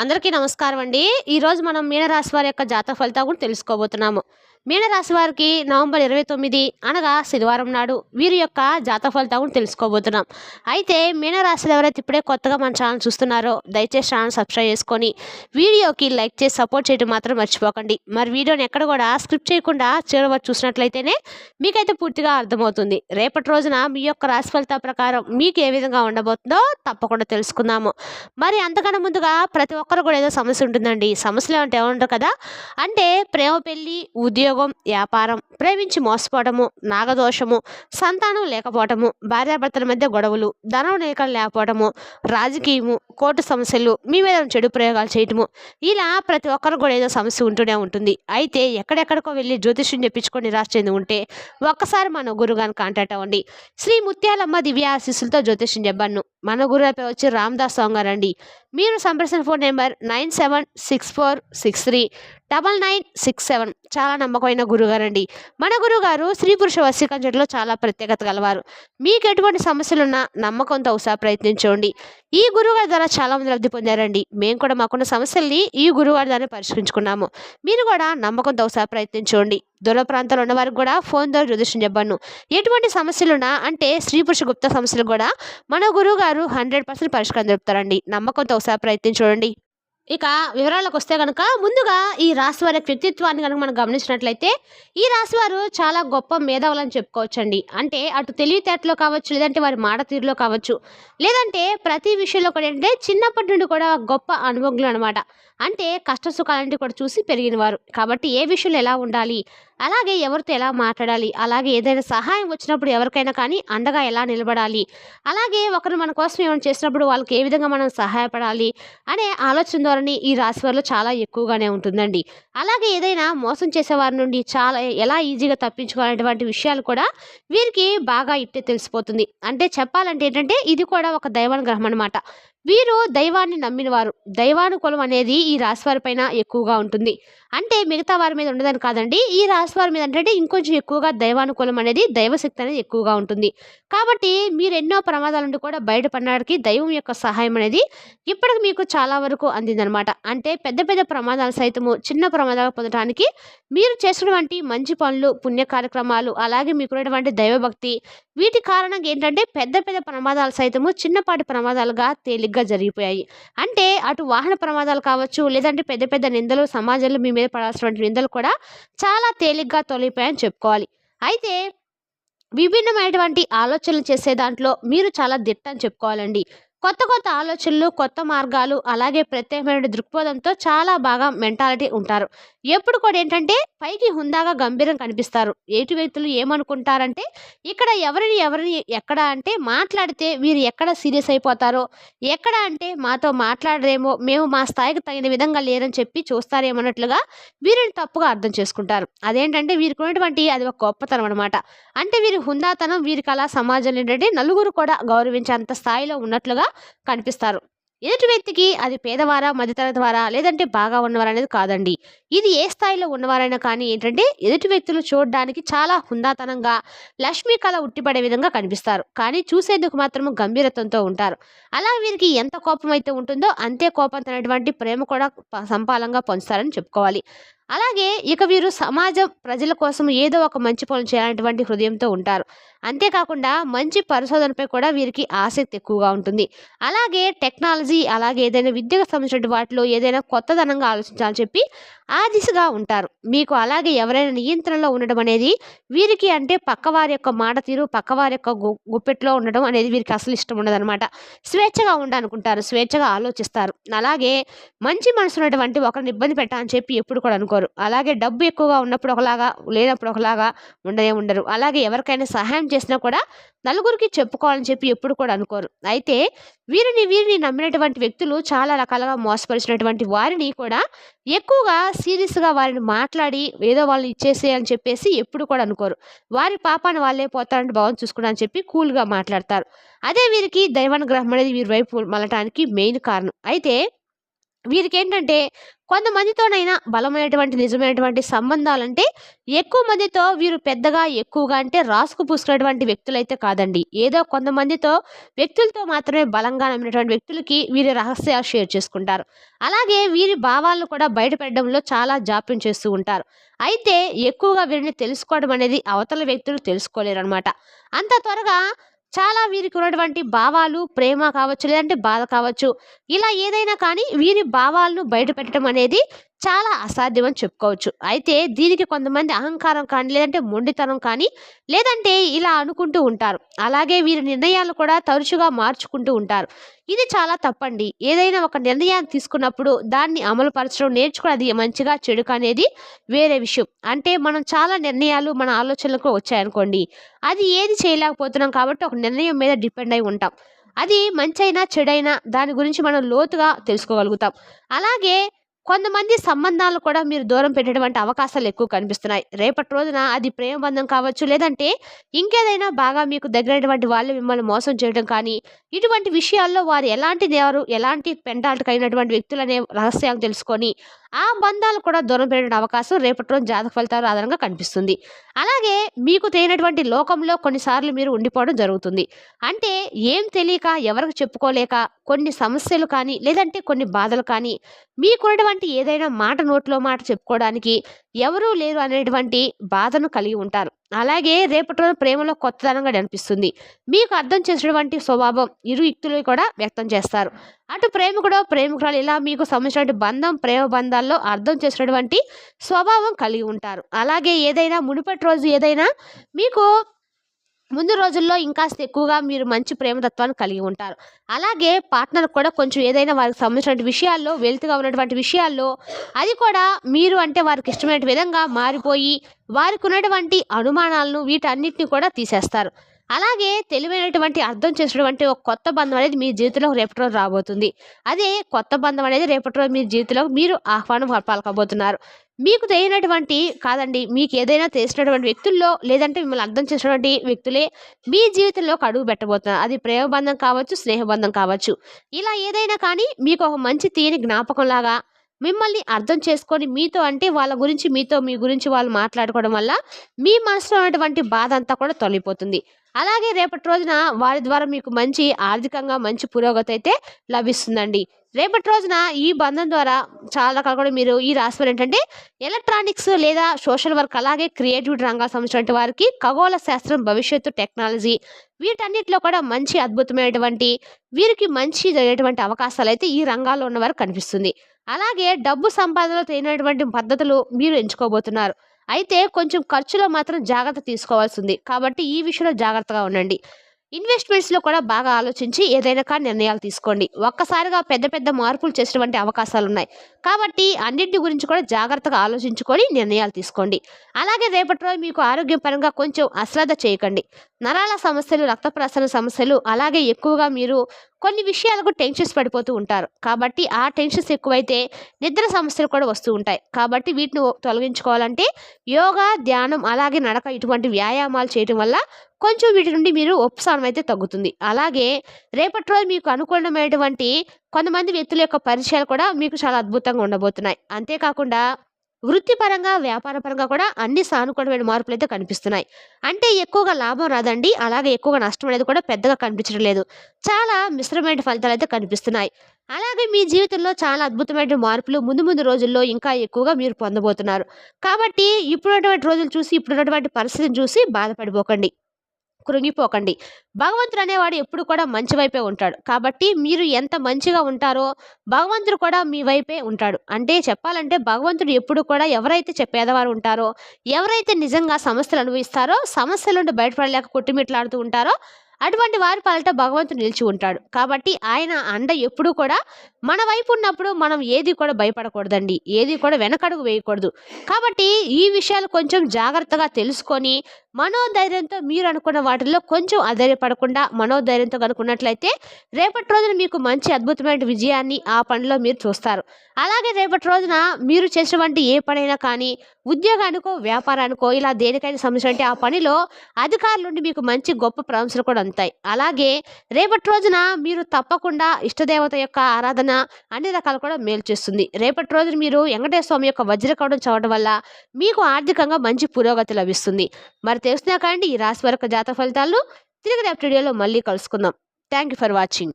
అందరికీ నమస్కారం అండి. ఈరోజు మనం మీనరాశి వారి యొక్క జాతక ఫలితాలు కూడా తెలుసుకోబోతున్నాము. మీనరాశి వారికి నవంబర్ 29 అనగా శనివారం నాడు వీరి యొక్క జాతక ఫలితాలు కూడా తెలుసుకోబోతున్నాం. అయితే మీనరాశిలో ఎవరైతే ఇప్పుడే కొత్తగా మన ఛానల్ చూస్తున్నారో దయచేసి ఛానల్ సబ్స్క్రైబ్ చేసుకొని వీడియోకి లైక్ చేసి సపోర్ట్ చేయడం మాత్రం మర్చిపోకండి. మరి వీడియోని ఎక్కడ కూడా స్క్రిప్ట్ చేయకుండా చివరి వరకు చూసినట్లయితేనే మీకైతే పూర్తిగా అర్థమవుతుంది. రేపటి రోజున మీ యొక్క రాశి ఫలితాల ప్రకారం మీకు ఏ విధంగా ఉండబోతుందో తప్పకుండా తెలుసుకుందాము. మరి అంతకన్నా ముందుగా ప్రతి ఒక్కరు కూడా ఏదో సమస్య ఉంటుందండి. సమస్యలు అంటే ఏమంటారు కదా, అంటే ప్రేమ, పెళ్లి, ఉద్యోగం, వ్యాపారం, ప్రేమించి మోసపోవటము, నాగదోషము, సంతానం లేకపోవటము, భార్యాభర్తల మధ్య గొడవలు, ధనం లేకపోవటము, రాజకీయము, కోర్టు సమస్యలు, మీ మీద చెడు ప్రయోగాలు చేయటము, ఇలా ప్రతి ఒక్కరు కూడా ఏదో సమస్య ఉంటూనే ఉంటుంది. అయితే ఎక్కడెక్కడికో వెళ్ళి జ్యోతిష్యం చెప్పించుకొని నిరాశ చెంది ఉంటే ఒక్కసారి మన గురుగారిని కాంటాక్ట్ అవ్వండి. శ్రీ ముత్యాలమ్మ దివ్య ఆశీస్సులతో జ్యోతిష్యం చెప్పాను. మన గురువు పేరు వచ్చి రామదాస్ స్వామి గారు అండి. మీరు సంప్రదించిన ఫోన్ నెంబర్ 9764639967. చాలా నమ్మకమైన గురుగారండి. మన గురుగారు స్త్రీ పురుష వశీకరణలో చాలా ప్రత్యేకత గలవారు. మీకు ఎటువంటి సమస్యలున్నా నమ్మకంతో ఒకసారి ప్రయత్నించండి. ఈ గురుగారి ద్వారా చాలా మంది లబ్ధి పొందారండి. మేము కూడా మాకున్న సమస్యల్ని ఈ గురుగారి ద్వారా పరిష్కరించుకున్నాము. మీరు కూడా నమ్మకంతో ఒకసారి ప్రయత్నించండి. దూర ప్రాంతాల్లో ఉన్న వారికి కూడా ఫోన్ ద్వారా జ్యోతిష్యం చెప్పాను. ఎటువంటి సమస్యలున్నా అంటే స్త్రీ పురుష గుప్త సమస్యలు కూడా మన గురువు గారు 100% పరిష్కారం చెప్తారండి. నమ్మకంతో ఒకసారి ప్రయత్నించండి. ఇక వివరాలకు వస్తే కనుక ముందుగా ఈ రాశి వారి యొక్క వ్యక్తిత్వాన్ని కనుక మనం గమనించినట్లయితే ఈ రాశి వారు చాలా గొప్ప మేధావులని చెప్పుకోవచ్చండి. అంటే అటు తెలివితేటలో కావచ్చు, లేదంటే వారి మాట తీరులో కావచ్చు, లేదంటే ప్రతి విషయంలో కూడా ఏంటంటే చిన్నప్పటి నుండి కూడా గొప్ప అనుభవజ్ఞులు అనమాట. అంటే కష్ట సుఖాలంటే కూడా చూసి పెరిగినవారు కాబట్టి ఏ విషయంలో ఎలా ఉండాలి, అలాగే ఎవరితో ఎలా మాట్లాడాలి, అలాగే ఏదైనా సహాయం వచ్చినప్పుడు ఎవరికైనా కానీ అండగా ఎలా నిలబడాలి, అలాగే ఒకరు మన కోసం ఏమైనా చేసినప్పుడు వాళ్ళకి ఏ విధంగా మనం సహాయపడాలి అనే ఆలోచన ధోరణి ఈ రాశి వారిలో చాలా ఎక్కువగానే ఉంటుందండి. అలాగే ఏదైనా మోసం చేసేవారి నుండి చాలా ఎలా ఈజీగా తప్పించుకోవాలనేటువంటి విషయాలు కూడా వీరికి బాగా ఇట్టే తెలిసిపోతుంది. అంటే చెప్పాలంటే ఏంటంటే ఇది కూడా ఒక దైవానుగ్రహం అనమాట. వీరు దైవాన్ని నమ్మినవారు. దైవానుకూలం అనేది ఈ రాశి వారి పైన ఎక్కువగా ఉంటుంది. అంటే మిగతా వారి మీద ఉండదని కాదండి, ఈ రాశి వారి మీద అంటే ఇంకొంచెం ఎక్కువగా దైవానుకూలం అనేది, దైవశక్తి అనేది ఎక్కువగా ఉంటుంది. కాబట్టి మీరు ఎన్నో ప్రమాదాల నుండి కూడా బయటపడడానికి దైవం యొక్క సహాయం అనేది ఇప్పటికి మీకు చాలా వరకు అందిందనమాట. అంటే పెద్ద పెద్ద ప్రమాదాలు సైతము చిన్న ప్రమాదాలు పొందడానికి మీరు చేసినటువంటి మంచి పనులు, పుణ్య కార్యక్రమాలు, అలాగే మీకున్నటువంటి దైవభక్తి, వీటి కారణంగా ఏంటంటే పెద్ద పెద్ద ప్రమాదాలు సైతము చిన్నపాటి ప్రమాదాలుగా తేలిగ్గా జరిగిపోయాయి. అంటే అటు వాహన ప్రమాదాలు కావచ్చు, లేదంటే పెద్ద పెద్ద నిందలు, సమాజంలో మీ మీద పడాల్సినటువంటి నిందలు కూడా చాలా తేలిగ్గా తొలగిపోయాయని చెప్పుకోవాలి. అయితే విభిన్నమైనటువంటి ఆలోచనలు చేసే దాంట్లో మీరు చాలా దిట్ట అని చెప్పుకోవాలండి. కొత్త కొత్త ఆలోచనలు, కొత్త మార్గాలు, అలాగే ప్రత్యేకమైన దృక్పథంతో చాలా బాగా మెంటాలిటీ ఉంటారు. ఎప్పుడు కూడా ఏంటంటే పైకి హుందాగా గంభీరం కనిపిస్తారు. ఎటు వ్యక్తులు ఏమనుకుంటారంటే ఇక్కడ ఎవరిని ఎక్కడ అంటే మాట్లాడితే వీరు ఎక్కడ సీరియస్ అయిపోతారో, ఎక్కడ అంటే మాతో మాట్లాడరేమో, మేము మా స్థాయికి తగిన విధంగా లేరని చెప్పి చూస్తారేమన్నట్లుగా వీరిని తప్పుగా అర్థం చేసుకుంటారు. అదేంటంటే వీరికి ఉన్నటువంటి అది ఒక గొప్పతనం అనమాట. అంటే వీరి హుందాతనం వీరికి అలా సమాజంలో ఏంటంటే నలుగురు కూడా గౌరవించేంత స్థాయిలో ఉన్నట్లుగా కనిపిస్తారు. ఎదుటి వ్యక్తికి అది పేదవారా, మధ్యతరగతి వారా, లేదంటే బాగా ఉన్నవారా అనేది కాదండి. ఇది ఏ స్థాయిలో ఉన్నవారైనా కానీ ఏంటంటే ఎదుటి వ్యక్తులు చూడడానికి చాలా హుందాతనంగా లక్ష్మీ కళ ఉట్టిపడే విధంగా కనిపిస్తారు. కానీ చూసేందుకు మాత్రం గంభీరత్వంతో ఉంటారు. అలా వీరికి ఎంత కోపం అయితే ఉంటుందో అంతే కోపంతోనటువంటి ప్రేమ కూడా సంపాలంగా పంచుతారని చెప్పుకోవాలి. అలాగే ఇక వీరు సమాజం ప్రజల కోసం ఏదో ఒక మంచి పనులు చేయాలనేటువంటి హృదయంతో ఉంటారు. అంతేకాకుండా మంచి పరిశోధనపై కూడా వీరికి ఆసక్తి ఎక్కువగా ఉంటుంది. అలాగే టెక్నాలజీ, అలాగే ఏదైనా విద్యకు సంబంధించిన వాటిలో ఏదైనా కొత్తదనంగా ఆలోచించాలని చెప్పి ఆ దిశగా ఉంటారు. మీకు అలాగే ఎవరైనా నియంత్రణలో ఉండడం అనేది వీరికి అంటే పక్కవారి యొక్క మాట తీరు, పక్కవారి యొక్క గుప్పెట్లో ఉండడం అనేది వీరికి అసలు ఇష్టం ఉండదన్నమాట. స్వేచ్ఛగా ఉండాలనుకుంటారు, స్వేచ్ఛగా ఆలోచిస్తారు. అలాగే మంచి మనసు ఉన్నటువంటి ఒకరిని ఇబ్బంది పెట్టాలని చెప్పి ఎప్పుడు కూడా అనుకోరు. అలాగే డబ్బు ఎక్కువగా ఉన్నప్పుడు ఒకలాగా, లేనప్పుడు ఒకలాగా ఉండరు. అలాగే ఎవరికైనా సహాయం చేసినా కూడా నలుగురికి చెప్పుకోవాలని చెప్పి ఎప్పుడు కూడా అనుకోరు. అయితే వీరిని నమ్మినటువంటి వ్యక్తులు చాలా రకాలుగా మోసపరిచినటువంటి వారిని కూడా ఎక్కువగా సీరియస్గా వారిని మాట్లాడి ఏదో వాళ్ళని ఇచ్చేసే అని చెప్పేసి ఎప్పుడు కూడా అనుకోరు. వారి పాపాన్ని వాళ్ళే పోతారని భావం చూసుకున్నా అని చెప్పి కూల్గా మాట్లాడతారు. అదే వీరికి దైవానుగ్రహం అనేది వీరి వైపు మలటానికి మెయిన్ కారణం. అయితే వీరికేంటంటే కొంతమందితోనైనా బలమైనటువంటి నిజమైనటువంటి సంబంధాలంటే ఎక్కువ మందితో వీరు పెద్దగా ఎక్కువగా అంటే రాసుకు పూసుకున్నటువంటి వ్యక్తులైతే కాదండి. ఏదో కొంతమందితో వ్యక్తులతో మాత్రమే బలంగా నమ్మినటువంటి వ్యక్తులకి వీరి రహస్యాలు షేర్ చేసుకుంటారు. అలాగే వీరి భావాలను కూడా బయట పెట్టడంలో చాలా జాప్యం చేస్తూ ఉంటారు. అయితే ఎక్కువగా వీరిని తెలుసుకోవడం అనేది అవతల వ్యక్తులు తెలుసుకోలేరనమాట. అంత త్వరగా చాలా వీరికి ఉన్నటువంటి భావాలు, ప్రేమ కావచ్చు, లేదంటే బాధ కావచ్చు, ఇలా ఏదైనా కానీ వీరి భావాలను బయట పెట్టడం అనేది చాలా అసాధ్యం అని చెప్పుకోవచ్చు. అయితే దీనికి కొంతమంది అహంకారం కానీ, లేదంటే మొండితనం కానీ, లేదంటే ఇలా అనుకుంటూ ఉంటారు. అలాగే వీరి నిర్ణయాలు కూడా తరచుగా మార్చుకుంటూ ఉంటారు. ఇది చాలా తప్పండి. ఏదైనా ఒక నిర్ణయాన్ని తీసుకున్నప్పుడు దాన్ని అమలు పరచడం నేర్చుకోవడం అది మంచిగా చెడుకా అనేది వేరే విషయం. అంటే మనం చాలా నిర్ణయాలు మన ఆలోచనలకు వచ్చాయనుకోండి, అది ఏది చేయలేకపోతున్నాం కాబట్టి ఒక నిర్ణయం మీద డిపెండ్ అయి ఉంటాం. అది మంచైనా చెడైనా దాని గురించి మనం లోతుగా తెలుసుకోగలుగుతాం. అలాగే కొంతమంది సంబంధాలు కూడా మీరు దూరం పెట్టేటువంటి అవకాశాలు ఎక్కువ కనిపిస్తున్నాయి. రేపటి రోజున అది ప్రేమ బంధం కావచ్చు, లేదంటే ఇంకేదైనా బాగా మీకు దగ్గరైనటువంటి వాళ్ళు మిమ్మల్ని మోసం చేయడం కానీ, ఇటువంటి విషయాల్లో ఎలాంటి పెంటాటకైనటువంటి వ్యక్తులనే రహస్యాలు తెలుసుకొని ఆ బంధాలు కూడా దూరం పెట్టే అవకాశం రేపటి రోజు జాతక ఫలితాలు ఆధారంగా కనిపిస్తుంది. అలాగే మీకు తెలియనటువంటి లోకంలో కొన్నిసార్లు మీరు ఉండిపోవడం జరుగుతుంది. అంటే ఏం తెలియక ఎవరికి చెప్పుకోలేక కొన్ని సమస్యలు కానీ, లేదంటే కొన్ని బాధలు కానీ, మీకున్నటువంటి ఏదైనా మాట నోట్లో మాట చెప్పుకోవడానికి ఎవరూ లేరు అనేటువంటి బాధను కలిగి ఉంటారు. అలాగే రేపటి రోజు ప్రేమలో కొత్తదనంగా అనిపిస్తుంది. మీకు అర్థం చేసేటువంటి స్వభావం ఇరు వ్యక్తులు కూడా వ్యక్తం చేస్తారు. అటు ప్రేమికుడో ప్రేమికురాలు ఇలా మీకు సంబంధించినటువంటి బంధం, ప్రేమ బంధాల్లో అర్థం చేసినటువంటి స్వభావం కలిగి ఉంటారు. అలాగే ఏదైనా మునుపటి రోజు ఏదైనా మీకు ముందు రోజుల్లో ఇంకాస్త ఎక్కువగా మీరు మంచి ప్రేమతత్వాన్ని కలిగి ఉంటారు. అలాగే పార్ట్నర్ కూడా కొంచెం ఏదైనా వారికి సంబంధించిన విషయాల్లో వెల్త్‌గా ఉన్నటువంటి విషయాల్లో అది కూడా మీరు అంటే వారికి ఇష్టమైన విధంగా మారిపోయి వారికి ఉన్నటువంటి అనుమానాలను వీటన్నిటిని కూడా తీసేస్తారు. అలాగే తెలివైనటువంటి అర్థం చేసినటువంటి ఒక కొత్త బంధం అనేది మీ జీవితంలో రేపటి రోజు రాబోతుంది. అదే కొత్త బంధం అనేది రేపటి రోజు మీ జీవితంలో మీరు ఆహ్వానం పలకబోతున్నారు. మీకు తెలియనటువంటి కాదండి. మీకు ఏదైనా తెలిసినటువంటి వ్యక్తుల్లో లేదంటే మిమ్మల్ని అర్థం చేసినటువంటి వ్యక్తులే మీ జీవితంలోకి అడుగు పెట్టబోతున్నారు. అది ప్రేమ బంధం కావచ్చు, స్నేహ బంధం కావచ్చు. ఇలా ఏదైనా కానీ మీకు ఒక మంచి తీయని జ్ఞాపకంలాగా మిమ్మల్ని అర్థం చేసుకొని మీతో అంటే వాళ్ళ గురించి మీ గురించి వాళ్ళు మాట్లాడుకోవడం వల్ల మీ మనసులో ఉన్నటువంటి బాధ అంతా కూడా తొలగిపోతుంది. అలాగే రేపటి రోజున వారి ద్వారా మీకు మంచి ఆర్థికంగా మంచి పురోగతి అయితే లభిస్తుందండి. రేపటి రోజున ఈ బంధం ద్వారా చాలా రకాలు కూడా మీరు ఈ రాశి వారు ఏంటంటే ఎలక్ట్రానిక్స్ లేదా సోషల్ వర్క్ అలాగే క్రియేటివిటీ రంగాలకు సంబంధించిన వారికి ఖగోళ శాస్త్రం, భవిష్యత్తు, టెక్నాలజీ వీటన్నిటిలో కూడా మంచి అద్భుతమైనటువంటి వీరికి మంచి జరిగేటువంటి అవకాశాలు అయితే ఈ రంగాల్లో ఉన్నవారు కనిపిస్తుంది. అలాగే డబ్బు సంపాదనలో తగినటువంటి పద్ధతులు మీరు ఎంచుకోబోతున్నారు. అయితే కొంచెం ఖర్చులో మాత్రం జాగ్రత్త తీసుకోవాల్సి ఉంది. కాబట్టి ఈ విషయంలో జాగ్రత్తగా ఉండండి. ఇన్వెస్ట్మెంట్స్‌లో కూడా బాగా ఆలోచించి ఏదైనా కానీ నిర్ణయాలు తీసుకోండి. ఒక్కసారిగా పెద్ద పెద్ద మార్పులు చేసేటువంటి అవకాశాలున్నాయి. కాబట్టి అన్నింటి గురించి కూడా జాగ్రత్తగా ఆలోచించుకొని నిర్ణయాలు తీసుకోండి. అలాగే రేపటి రోజు మీకు ఆరోగ్యపరంగా కొంచెం అశ్రద్ధ చేయకండి. నరాల సమస్యలు, రక్త ప్రసరణ సమస్యలు అలాగే ఎక్కువగా మీరు కొన్ని విషయాలకు టెన్షన్స్ పడిపోతూ ఉంటారు. కాబట్టి ఆ టెన్షన్స్ ఎక్కువైతే నిద్ర సమస్యలు కూడా వస్తూ ఉంటాయి. కాబట్టి వీటిని తొలగించుకోవాలంటే యోగా, ధ్యానం అలాగే నడక ఇటువంటి వ్యాయామాలు చేయటం వల్ల కొంచెం వీటి నుండి మీరు ఉపశమనం అయితే తగ్గుతుంది. అలాగే రేపటి రోజు మీకు అనుకూలమైనటువంటి కొంతమంది వ్యక్తుల యొక్క పరిచయాలు కూడా మీకు చాలా అద్భుతంగా ఉండబోతున్నాయి. అంతేకాకుండా వృత్తిపరంగా, వ్యాపారపరంగా కూడా అన్ని సానుకూలమైన మార్పులైతే కనిపిస్తున్నాయి. అంటే ఎక్కువగా లాభం రాదండి. అలాగే ఎక్కువగా నష్టం అనేది కూడా పెద్దగా కనిపించడం లేదు. చాలా మిశ్రమైన ఫలితాలైతే కనిపిస్తున్నాయి. అలాగే మీ జీవితంలో చాలా అద్భుతమైన మార్పులు ముందు ముందు రోజుల్లో ఇంకా ఎక్కువగా మీరు పొందబోతున్నారు. కాబట్టి ఇప్పుడున్నటువంటి రోజులు చూసి, ఇప్పుడున్నటువంటి పరిస్థితిని చూసి బాధపడిపోకండి. కృంగిపోకండి. భగవంతుడు అనేవాడు ఎప్పుడు కూడా మంచి వైపే ఉంటాడు. కాబట్టి మీరు ఎంత మంచిగా ఉంటారో భగవంతుడు కూడా మీ వైపే ఉంటాడు. అంటే చెప్పాలంటే భగవంతుడు ఎప్పుడు కూడా ఎవరైతే పేదవారు ఉంటారో, ఎవరైతే నిజంగా సమస్యలు అనుభవిస్తారో, సమస్యల నుండి బయటపడలేక కొట్టుమిట్లాడుతూ ఉంటారో అటువంటి వారి పాలిట భగవంతుడు నిలిచి ఉంటాడు. కాబట్టి ఆయన అండ ఎప్పుడూ కూడా మన వైపు ఉన్నప్పుడు మనం ఏది కూడా భయపడకూడదండి. ఏది కూడా వెనకడుగు వేయకూడదు. కాబట్టి ఈ విషయాలు కొంచెం జాగ్రత్తగా తెలుసుకొని మనోధైర్యంతో మీరు అనుకున్న వాటిల్లో కొంచెం అధైర్యపడకుండా మనోధైర్యంతో కనుకున్నట్లయితే రేపటి రోజున మీకు మంచి అద్భుతమైన విజయాన్ని ఆ పనిలో మీరు చూస్తారు. అలాగే రేపటి రోజున మీరు చేసినటువంటి ఏ పనైనా కానీ ఉద్యోగానికో, వ్యాపారానికో ఇలా దేనికైనా సంబంధించిన ఆ పనిలో అధికారుల నుండి మీకు మంచి గొప్ప ప్రశంసలు కూడా అందుతాయి. అలాగే రేపటి రోజున మీరు తప్పకుండా ఇష్టదేవత యొక్క ఆరాధన అన్ని రకాలు కూడా మేలు చేస్తుంది. రేపటి రోజున మీరు వెంకటేశ్వర స్వామి యొక్క వజ్రకవచం చదవడం వల్ల మీకు ఆర్థికంగా మంచి పురోగతి లభిస్తుంది. మరి తెలుసునా కండి ఈ రాశి వారి యొక్క జాతక ఫలితాలు. తిరిగి రేపటి వీడియోలో మళ్ళీ కలుసుకుందాం. Thank you for watching.